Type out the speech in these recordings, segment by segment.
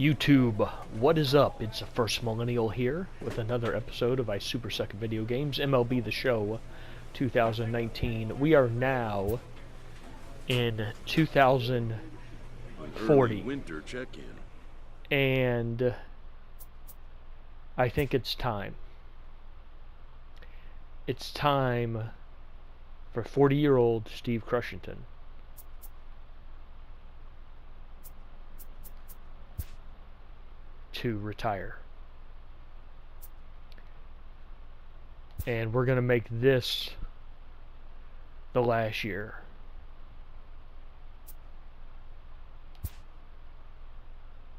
YouTube, what is up? It's First Millennial here with another episode of SUPERSUCK Video Games, MLB The Show 2019. We are now in 2040. Winter check-in. And I think it's time. It's time for 40-year-old Steve CRUSHINGTON to retire. And we're going to make this the last year.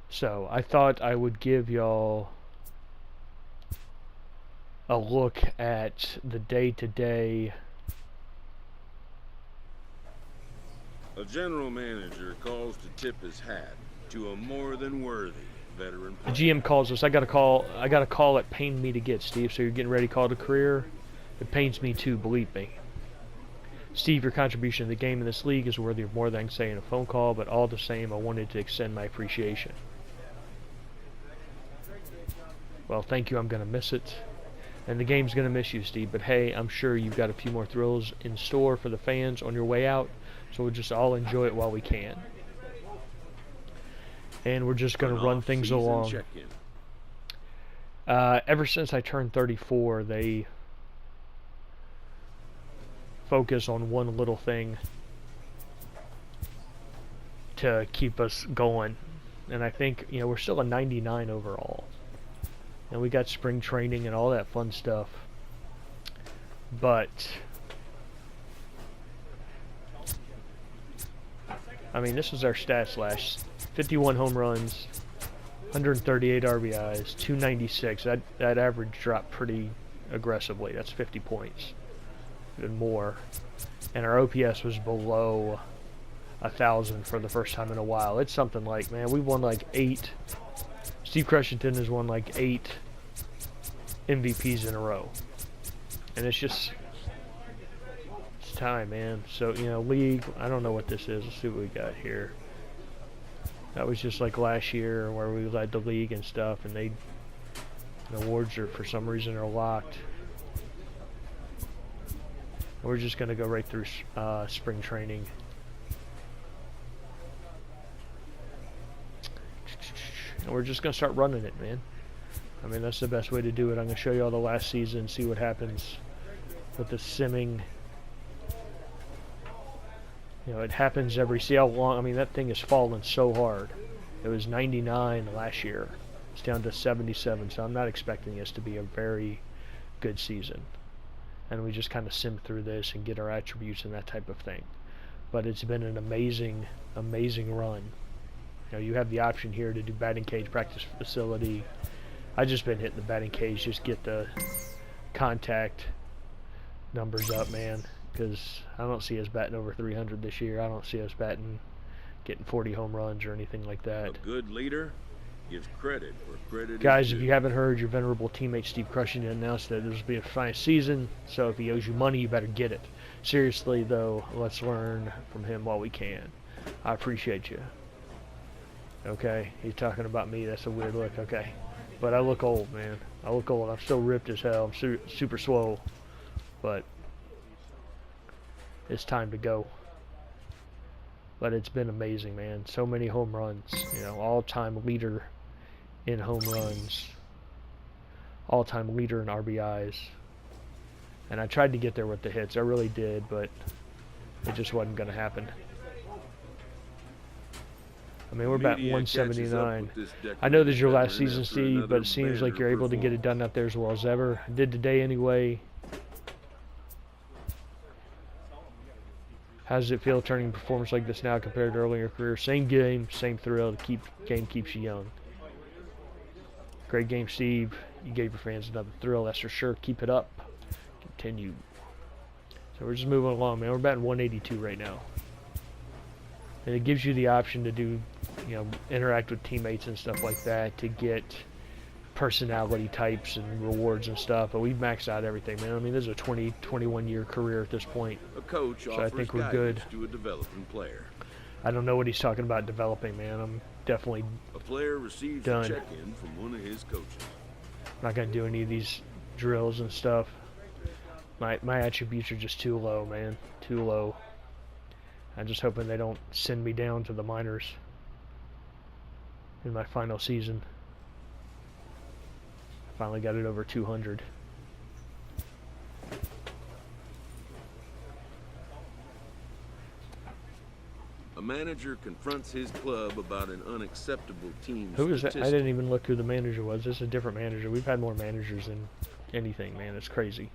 So I thought I would give y'all a look at the day-to-day. A general manager calls to tip his hat to a more than worthy veteran player. The GM calls us. I got a call it pained me to get, Steve. So you're getting ready to call it a career? It pains me too, believe me. Steve, your contribution to the game in this league is worthy of more than I can say in a phone call, but all the same, I wanted to extend my appreciation. Well, thank you. I'm going to miss it. And the game's going to miss you, Steve. But hey, I'm sure you've got a few more thrills in store for the fans on your way out. So we'll just all enjoy it while we can. And we're just going to run things along. Ever since I turned 34, they focus on one little thing to keep us going. And I think, you know, we're still a 99 overall. And we got spring training and all that fun stuff. But I mean, this is our stats last: 51 home runs, 138 RBIs, 296. That average dropped pretty aggressively. That's 50 points and more. And our OPS was below 1,000 for the first time in a while. It's something like, man, we won like 8. Steve CRUSHINGTON has won like 8 MVPs in a row. And it's just, it's time, man. So, you know, league, I don't know what this is. Let's see what we got here. That was just like last year where we led the league and stuff, and the awards are, for some reason, are locked. We're just going to go right through spring training. And we're just going to start running it, man. I mean, that's the best way to do it. I'm going to show you all the last season, see what happens with the simming. You know, it happens see how long, I mean, that thing has fallen so hard. It was 99 last year. It's down to 77, so I'm not expecting this to be a very good season. And we just kind of sim through this and get our attributes and that type of thing. But it's been an amazing, amazing run. You know, you have the option here to do batting cage, practice facility. I just been hitting the batting cage, just get the contact numbers up, man. Because I don't see us batting over 300 this year. I don't see us getting 40 home runs or anything like that. A good leader gives credit where credit Guys, is if due. you haven't heard, your venerable teammate Steve CRUSHINGTON announced that this will be a fine season. So if he owes you money, you better get it. Seriously, though, let's learn from him while we can. I appreciate you. Okay, he's talking about me. That's a weird look. Okay, but I look old, man. I look old. I'm still ripped as hell. I'm super swole, but it's time to go. But it's been amazing, man. So many home runs. You know, all-time leader in home runs, all-time leader in RBIs. And I tried to get there with the hits. I really did, but it just wasn't going to happen. I mean, we're about 179. I know this is your last season, Steve, but it seems like you're able to get it done out there as well as ever. I did today anyway. How does it feel turning performance like this now compared to earlier in your career? Same game, same thrill. The game keeps you young. Great game, Steve. You gave your fans another thrill, that's for sure. Keep it up. Continue. So we're just moving along, man. We're batting 182 right now. And it gives you the option to do, you know, interact with teammates and stuff like that to get personality types and rewards and stuff. But we've maxed out everything, man. I mean, this is a 21 year career at this point. A coach so I think we're good. To a developing player. I don't know what he's talking about developing, man. definitely A player receives done. a check-in from one of his coaches. I'm not gonna do any of these drills and stuff. My attributes are just too low, man. Too low. I'm just hoping they don't send me down to the minors in my final season. I finally got it over 200. A manager confronts his club about an unacceptable team Who is that? I statistic. didn't even look who the manager was. This is a different manager. We've had more managers than anything, man. It's crazy.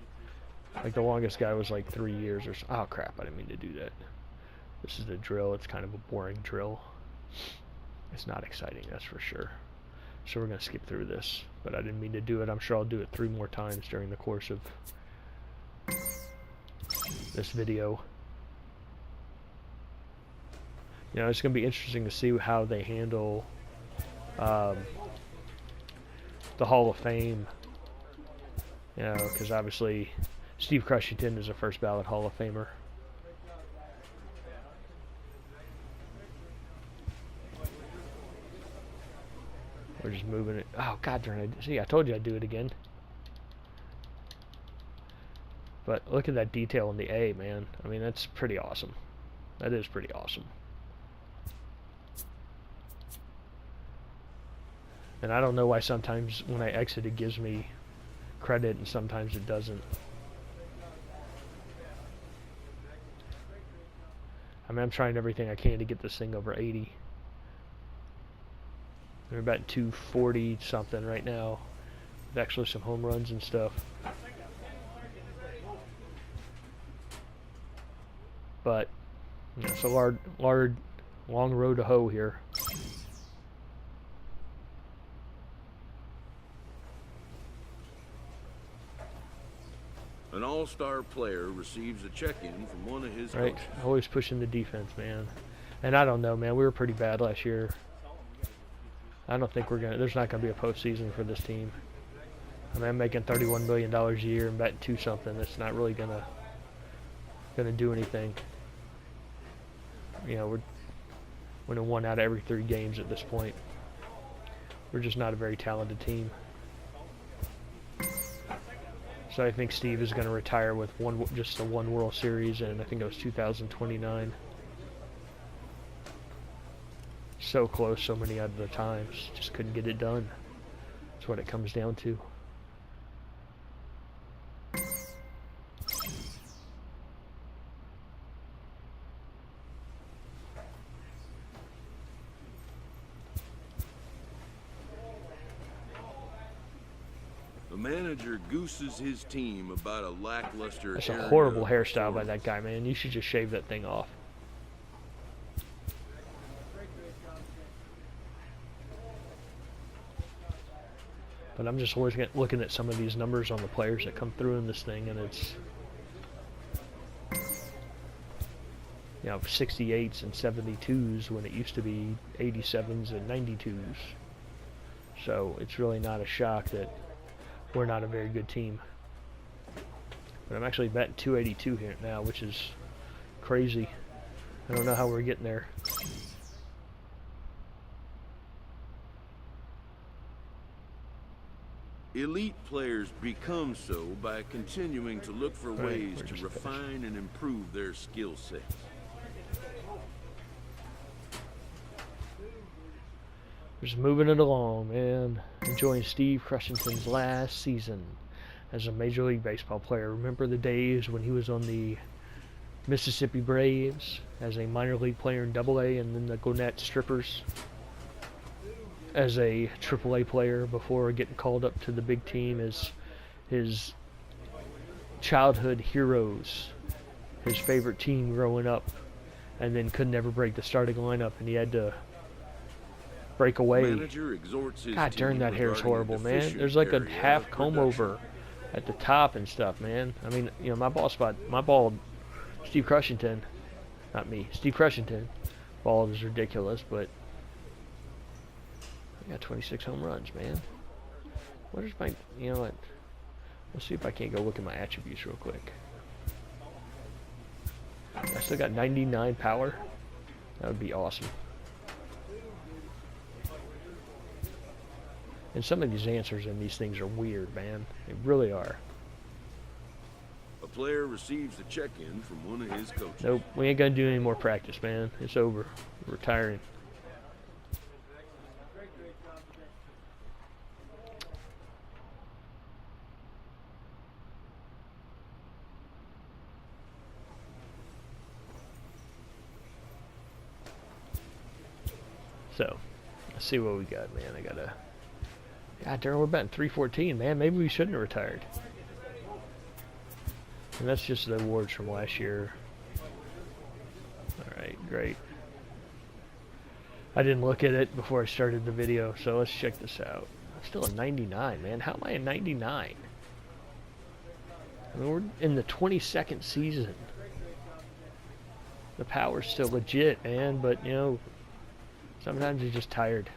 Like the longest guy was like 3 years or so. Oh crap, I didn't mean to do that. This is the drill. It's kind of a boring drill. It's not exciting, that's for sure. So we're going to skip through this. But I didn't mean to do it. I'm sure I'll do it 3 more times during the course of this video. You know, it's going to be interesting to see how they handle the Hall of Fame. You know, because obviously Steve CRUSHINGTON is a first ballot Hall of Famer. We're just moving it. Oh, god darn it. See, I told you I'd do it again. But look at that detail in the A, man. I mean, that's pretty awesome. That is pretty awesome. And I don't know why sometimes when I exit it gives me credit and sometimes it doesn't. I mean, I'm trying everything I can to get this thing over 80. We're about 240 something right now. With actually some home runs and stuff. But you know, it's a long road to hoe here. An all-star player receives a check-in from one of his Right, coaches. always pushing the defense, man. And I don't know, man. We were pretty bad last year. I don't think there's not gonna be a postseason for this team. I mean, I'm making $31 million a year and betting 2 something. That's not really gonna do anything. You know, we're winning 1 out of every 3 games at this point. We're just not a very talented team. So I think Steve is going to retire with just the 1 World Series, and I think it was 2029. So close so many other times. Just couldn't get it done. That's what it comes down to. The manager gooses his team about a lackluster That's a area horrible of hairstyle by performance. that guy, man. You should just shave that thing off. But I'm just looking at some of these numbers on the players that come through in this thing, and it's, you know, 68s and 72s when it used to be 87s and 92s. So it's really not a shock that we're not a very good team. But I'm actually betting 282 here now, which is crazy. I don't know how we're getting there. Elite players become so by continuing to look for Right, ways we're to just refine and improve their skill sets. Just moving it along, man. Enjoying Steve CRUSHINGTON's last season as a Major League Baseball player. Remember the days when he was on the Mississippi Braves as a minor league player in AA, and then the Gwinnett Strippers as a AAA player before getting called up to the big team as his childhood heroes, his favorite team growing up, and then could never break the starting lineup, and he had to break away. Manager exhorts his God darn, team that hair is regarding a horrible, man. deficient There's like a area half of comb production. over at the top and stuff, man. I mean, you know, my bald, Steve CRUSHINGTON, not me, Steve CRUSHINGTON, bald is ridiculous, but I got 26 home runs, man. What is my, you know what? Let's see if I can't go look at my attributes real quick. I still got 99 power. That would be awesome. And some of these answers in these things are weird, man. They really are. A player receives a check-in from one of his coaches. Nope, we ain't gonna do any more practice, man. It's over. We're retiring. So, let's see what we got, man. I gotta... God darn, we're batting 314, man. Maybe we shouldn't have retired. And that's just the awards from last year. Alright, great. I didn't look at it before I started the video, so let's check this out. I'm still a 99, man. How am I a 99? I mean, we're in the 22nd season. The power's still legit, man, but, you know, sometimes you're just tired.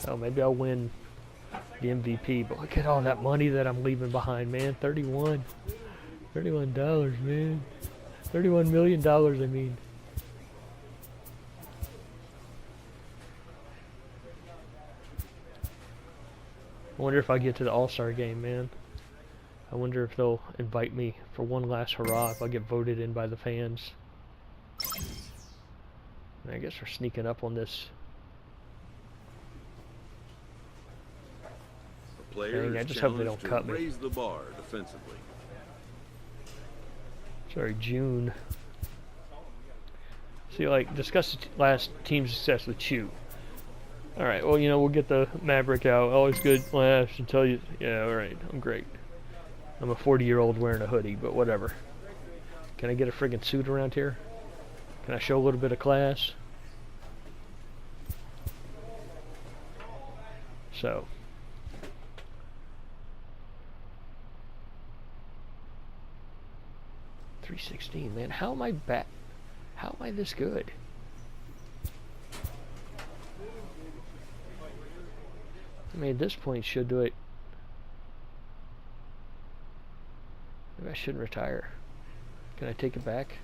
Oh, maybe I'll win the MVP, but look at all that money that I'm leaving behind, man. $31 man. $31 million, I mean. I wonder if I get to the AllStar Game, man. I wonder if they'll invite me for one last hurrah if I get voted in by the fans. And I guess we're sneaking up on this. Dang, I just hope they don't cut me. Raise the bar defensively. Sorry, June. See, like, discuss the last team success with Chew. Alright, well, you know, we'll get the Maverick out. Always good laughs and tell you, yeah, alright, I'm great. I'm a 40-year-old wearing a hoodie, but whatever. Can I get a friggin' suit around here? Can I show a little bit of class? So. .316, man. How am I back? How am I this good? I mean, at this point, should do it. Maybe I shouldn't retire. Can I take it back?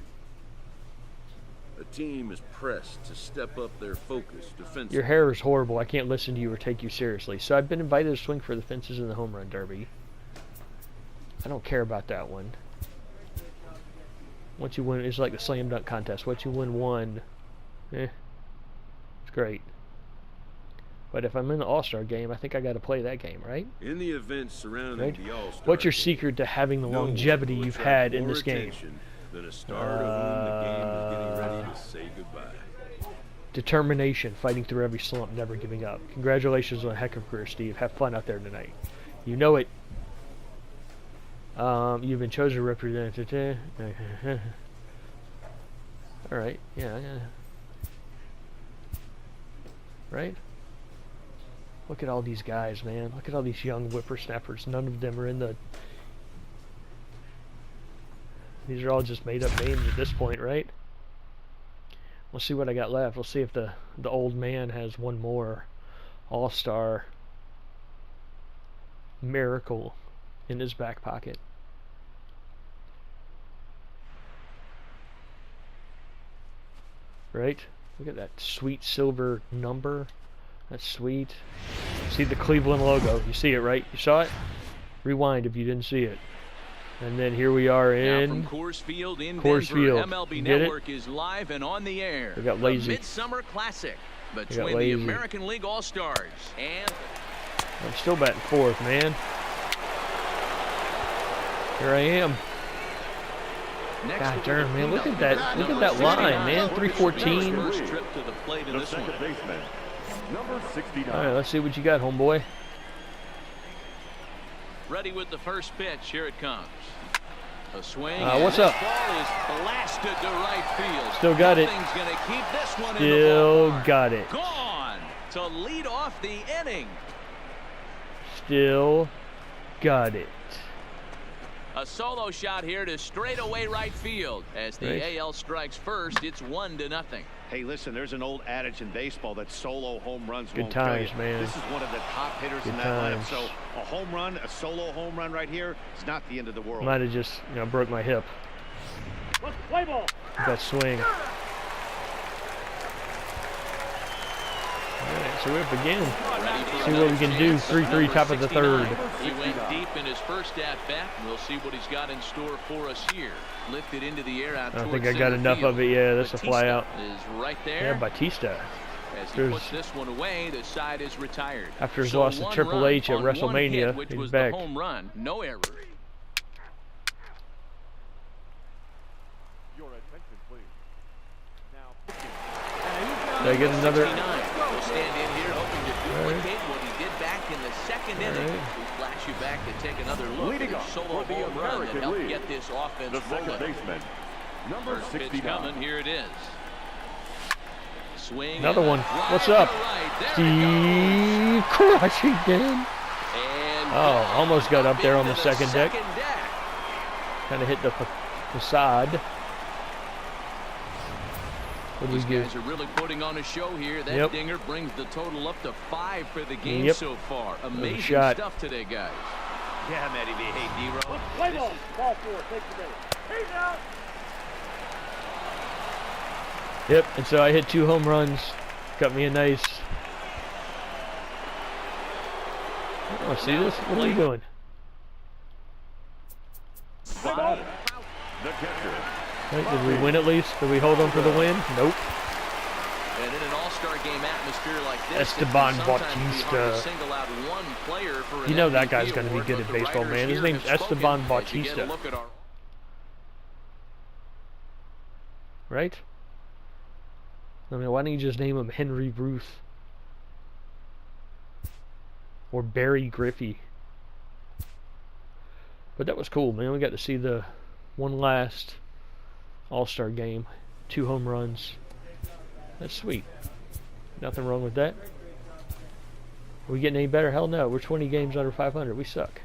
The team is pressed to step up their focus defensively. Your hair is horrible. I can't listen to you or take you seriously. So I've been invited to swing for the fences in the home run derby. I don't care about that one. Once you win, it's like the slam dunk contest. Once you win one, it's great. But if I'm in the AllStar Game, I think I got to play that game, right? In the events surrounding the AllStar What's your Game, secret to having the longevity you've had in this game? Than a star to whom the game is getting ready to say goodbye. Determination, fighting through every slump, never giving up. Congratulations on a heck of a career, Steve. Have fun out there tonight. You know it. You've been chosen to represent it. Alright, yeah. Right? Look at all these guys, man. Look at all these young whippersnappers. None of them are in the... These are all just made up names at this point, right? We'll see what I got left. We'll see if the old man has one more All-Star miracle in his back pocket. Right? Look at that sweet silver number. That's sweet. See the Cleveland logo. You see it, right? You saw it? Rewind if you didn't see it. And then here we are in now from Coors Field in Coors Denver, Field. MLB Get Network it? is live and on the air. We got lazy. The Midsummer Classic between the lazy. American League All-Stars and... I'm still batting fourth, man. Here I am. God darn, man, look at that. Look at that line, man. 314. First trip to the plate in this one. Number 69. All right, let's see what you got, homeboy. Ready with the first pitch. Here it comes. A swing. What's and up? This ball is blasted to right field. Still got it. Nothing's gonna keep this one in the Still ballpark. got it. Gone to lead off the inning. Still got it. A solo shot here to straightaway right field. As the Right. AL strikes first, it's 1-0. Hey, listen, there's an old adage in baseball that solo home runs Good won't times, kill you. man. This is one of the top hitters Good in that times. lineup. So a home run, a solo home run right here is not the end of the world. Might have just, you know, broke my hip. Play ball. That swing. All right. Alright, so we're up again. Ready for See what we another can do. chance. 3-3, Number top of the 69. third. He went deep in his first at bat. We'll see what he's got in store for us here. Lifted into the air out I don't towards think I got center enough field. of it. Yeah, that's a fly Batista out. is right there. Yeah, Batista. As he There's- puts this one away, the side is retired. After his So loss to one Triple run H at on one WrestleMania, hit, which he's was back. the home run. No errors. Did I get another? 69 will stand in here hoping to duplicate what he did back in the second inning. right. We flash you back to take another look at his solo home run that helped get this offense The second rolling. baseman, number First pitch 69. coming. Here it is. Swing. Another and one. a drive What's to up? right. There it Steve Crushington. goes. And Oh, almost got up there on the into second deck. deck. Kind of hit the facade. What do we These get? guys are really putting on a show here. That Yep. dinger brings the total up to 5 for the game Yep. so far. Amazing shot. stuff today, guys. Yeah, Matty B. Hey, D-Roll. Play ball. Ball 4. Take the base. He's out. Yep, and so I hit 2 home runs. Got me a nice. Oh, see this? What are we doing? Spotted. The catcher, Right, did we win at least? Did we hold on for the win? Nope. And in an all-star game atmosphere like this, Esteban it can sometimes be hard to Bautista. single out one player for an You know that MVP guy's gonna be award, good but at the baseball, writers man. His here name's have spoken Esteban as you get a Bautista. look at our Right? I mean, why don't you just name him Henry Ruth? Or Barry Griffey? But that was cool, man. We got to see the one last All-Star game. 2 home runs. That's sweet. Nothing wrong with that. Are we getting any better? Hell no. We're 20 games under 500. We suck.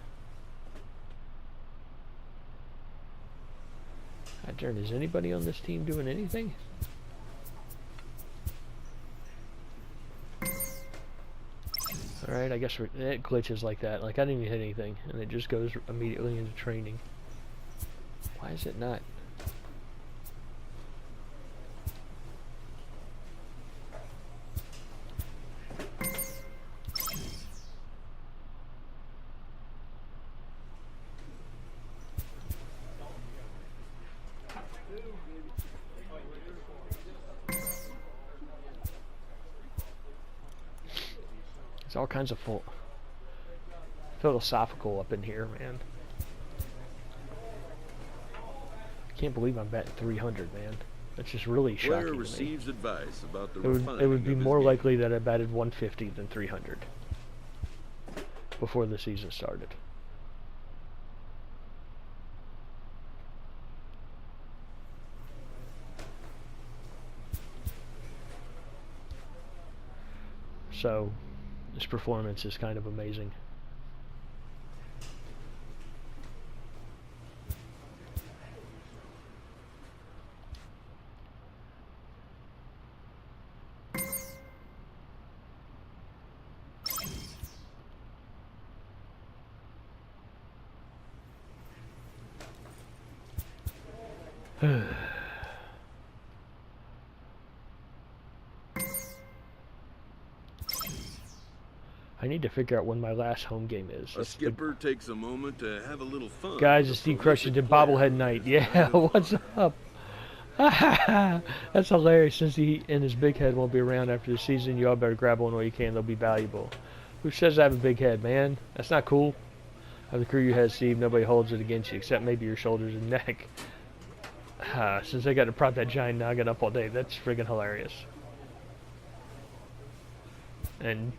God darn, is anybody on this team doing anything? Alright, I guess it glitches like that. Like, I didn't even hit anything, and it just goes immediately into training. Why is it not? It's all kinds of philosophical up in here, man. I can't believe I'm batting 300, man. That's just really Player shocking to me. receives advice about the It would refining be of his more game. likely that I batted 150 than 300 before the season started. So, this performance is kind of amazing. I need to figure out when my last home game is. A That's the- skipper takes a moment to have a little fun. Guys, with it's a Steve prolific Crushington player bobblehead who night. is Yeah, kind of what's fun. up? That's hilarious. Since he and his big head won't be around after the season, you all better grab one while you can. They'll be valuable. Who says I have a big head, man? That's not cool. Of the crew you had, Steve, nobody holds it against you except maybe your shoulders and neck. Since I got to prop that giant noggin up all day, that's friggin' hilarious. And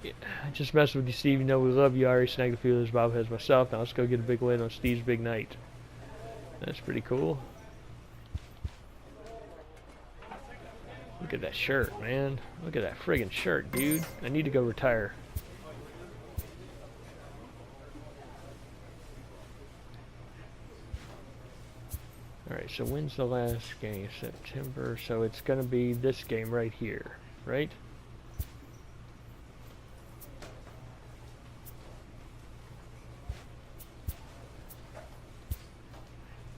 yeah, I just messed with you, Steve. You know we love you. I already snagged a few of those bobbleheads myself. Now let's go get a big win on Steve's big night. That's pretty cool. Look at that shirt, man. Look at that friggin' shirt, dude. I need to go retire. Alright, so when's the last game? September. So it's going to be this game right here, right?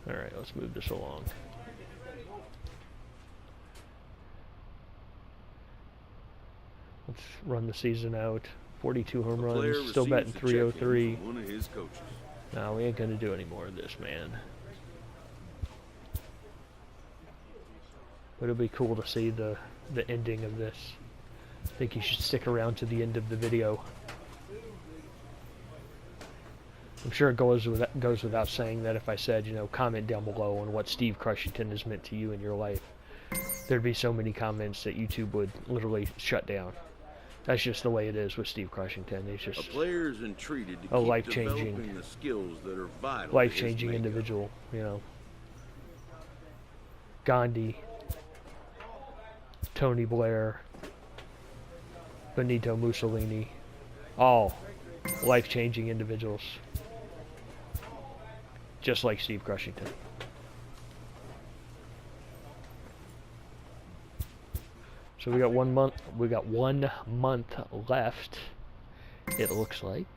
Alright, let's move this along. Let's run the season out. 42 home A player runs, still batting receives a check-in 303. from one of his coaches. No, we ain't gonna do any more of this, man. But it'll be cool to see the ending of this. I think you should stick around to the end of the video. I'm sure it goes without saying that if I said, you know, comment down below on what Steve Crushington has meant to you in your life, there'd be so many comments that YouTube would literally shut down. That's just the way it is with Steve Crushington. He's A just player is entreated to a keep life-changing, developing the skills that are vital to his life-changing makeup. individual, you know. Gandhi, Tony Blair, Benito Mussolini, all life-changing individuals, just like Steve Crushington. So we got 1 month. We got 1 month left. It looks like.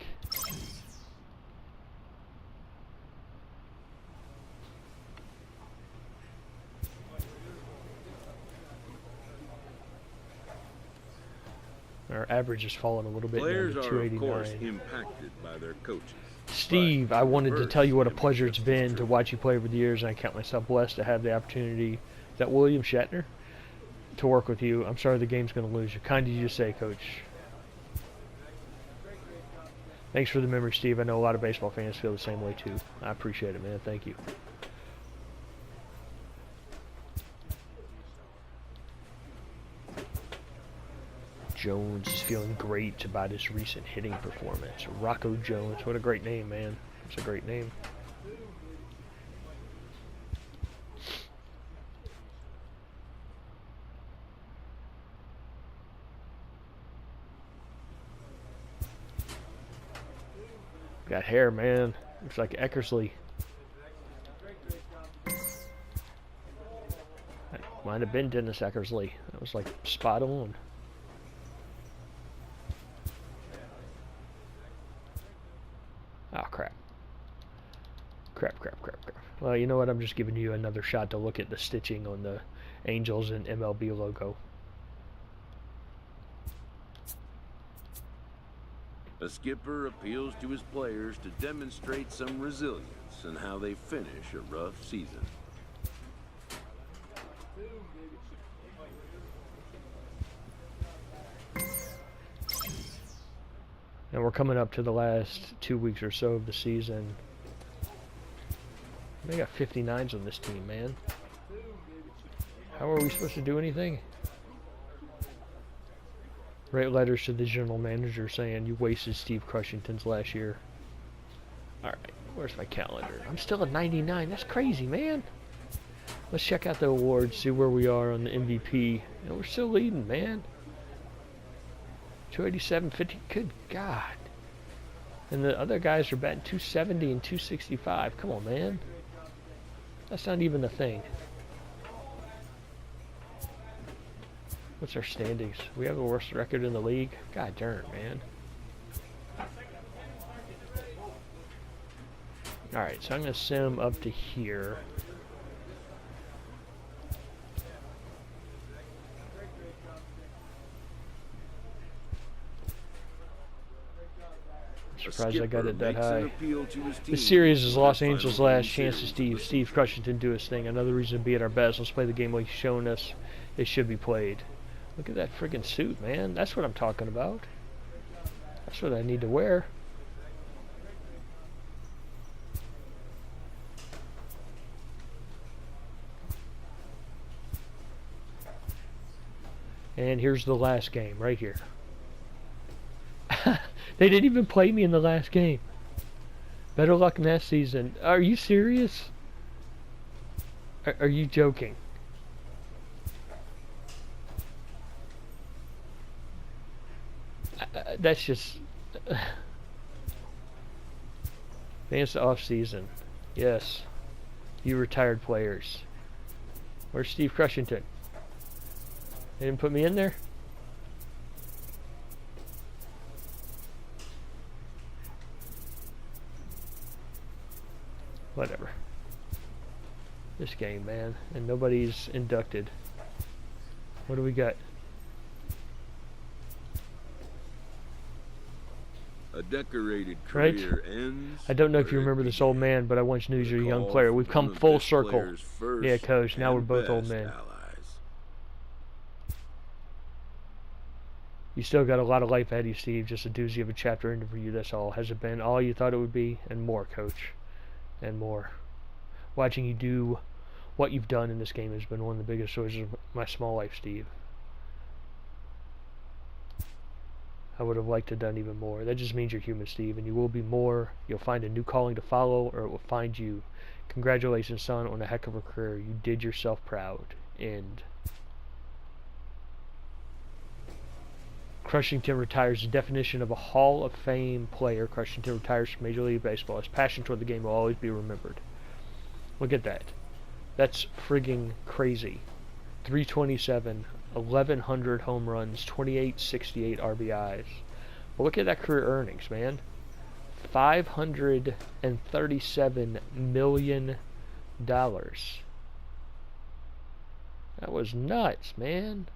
Our average has fallen a little bit down Players to are, of course, 289. impacted by their coaches. Steve, But I wanted to reverse tell you what a can be pleasure it's just as been to true. watch you play over the years, and I count myself blessed to have the opportunity. Is that William Shatner? To work with you. I'm sorry the game's going to lose you. Kind of you to say, Coach. Thanks for the memory, Steve. I know a lot of baseball fans feel the same way, too. I appreciate it, man. Thank you. Jones is feeling great about his recent hitting performance. Rocco Jones. What a great name, man. It's a great name. Got hair, man. Looks like Eckersley. That might have been Dennis Eckersley. That was like spot on. Oh, crap. Crap. Well, you know what? I'm just giving you another shot to look at the stitching on the Angels and MLB logo. A skipper appeals to his players to demonstrate some resilience in how they finish a rough season. And we're coming up to the last 2 weeks or so of the season. They got 59s on this team, man. How are we supposed to do anything? Write letters to the general manager saying you wasted Steve Crushington's last year. Alright, where's my calendar? I'm still at 99. That's crazy, man. Let's check out the awards, see where we are on the MVP. And we're still leading, man. 287, 50. Good God. And the other guys are batting 270 and 265. Come on, man. That's not even a thing. What's our standings? We have the worst record in the league? God darn, man. Alright, so I'm going to send him up to here. I'm surprised I got it that high. This series is Los Angeles' last chance to Steve Crushington do his thing. Another reason to be at our best. Let's play the game like he's shown us it should be played. Look at that friggin' suit, man. That's what I'm talking about. That's what I need to wear. And here's the last game, right here. They didn't even play me in the last game. Better luck next season. Are you serious? Are you joking? That's just... Advance off season. Yes. You retired players. Where's Steve Crushington? They didn't put me in there? Whatever. This game, man. And nobody's inducted. What do we got? A decorated Right? career ends. I don't know if you where it remember this old began. man, but I once knew you were a young Call player. from We've one come of full this circle. player's first Yeah, Coach. Now we're and both old best men. allies. You still got a lot of life ahead of you, Steve. Just a doozy of a chapter ended for you, that's all. Has it been all you thought it would be? And more, Coach. And more. Watching you do what you've done in this game has been one of the biggest joys of my small life, Steve. I would have liked to have done even more. That just means you're human, Steve, and you will be more. You'll find a new calling to follow, or it will find you. Congratulations, son, on a heck of a career. You did yourself proud. End. Crushington retires. The definition of a Hall of Fame player. Crushington retires from Major League Baseball. His passion toward the game will always be remembered. Look at that. That's frigging crazy. 327, 1,100 home runs, 2868 RBIs. But look at that career earnings, man. $537 million. That was nuts, man.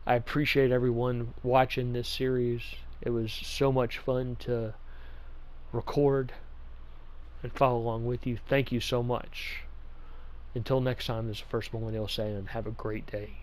I appreciate everyone watching this series. It was so much fun to record and follow along with you. Thank you so much. Until next time, this is First Millennial saying, have a great day.